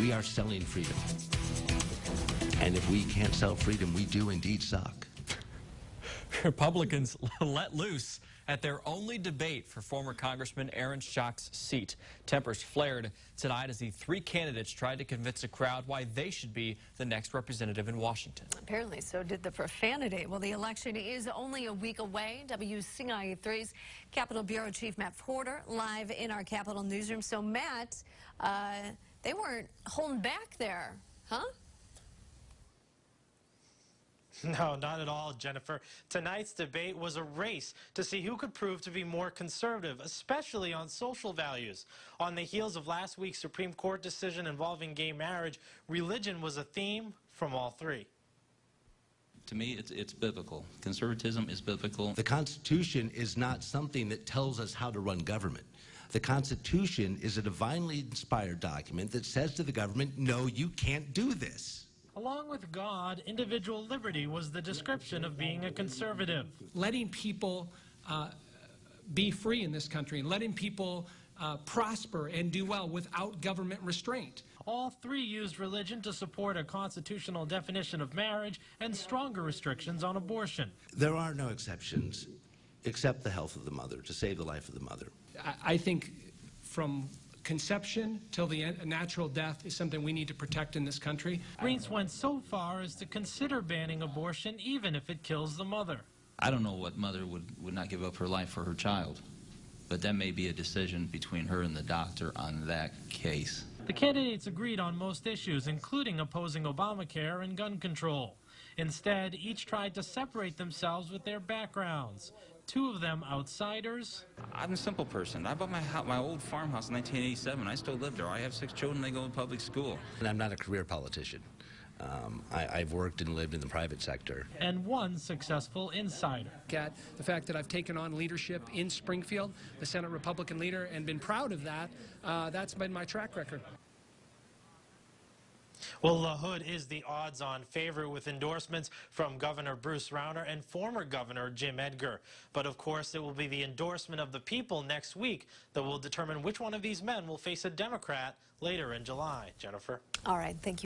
We are selling freedom. And if we can't sell freedom, we do indeed suck. Republicans let loose at their only debate for former Congressman Aaron Schock's seat. Tempers flared tonight as the three candidates tried to convince a crowd why they should be the next representative in Washington. Apparently, so did the profanity. Well, the election is only a week away. WCIA3's Capitol Bureau Chief Matt Porter live in our Capitol newsroom. So, Matt, they weren't holding back there, huh? No, not at all, Jennifer. Tonight's debate was a race to see who could prove to be more conservative, especially on social values. On the heels of last week's Supreme Court decision involving gay marriage, religion was a theme from all three. To me, it's biblical. Conservatism is biblical. The Constitution is not something that tells us how to run government. The Constitution is a divinely inspired document that says to the government, no, you can't do this. Along with God, individual liberty was the description of being a conservative. Letting people be free in this country, and letting people prosper and do well without government restraint. All three used religion to support a constitutional definition of marriage and stronger restrictions on abortion. There are no exceptions except the health of the mother, to save the life of the mother. I think from conception till the natural death is something we need to protect in this country. Greens went so far as to consider banning abortion even if it kills the mother. I don't know what mother would not give up her life for her child, but that may be a decision between her and the doctor on that case. The candidates agreed on most issues, including opposing Obamacare and gun control. Instead, each tried to separate themselves with their backgrounds. Two of them outsiders. I'm a simple person. I bought my old farmhouse in 1987. I still live there. I have 6 children. They go to public school. And I'm not a career politician. I've worked and lived in the private sector. And one successful insider. At the fact that I've taken on leadership in Springfield, the Senate Republican leader, and been proud of that, that's been my track record. Well, LaHood is the odds-on favorite with endorsements from Governor Bruce Rauner and former Governor Jim Edgar. But of course, it will be the endorsement of the people next week that will determine which one of these men will face a Democrat later in July. Jennifer. All right, thank you.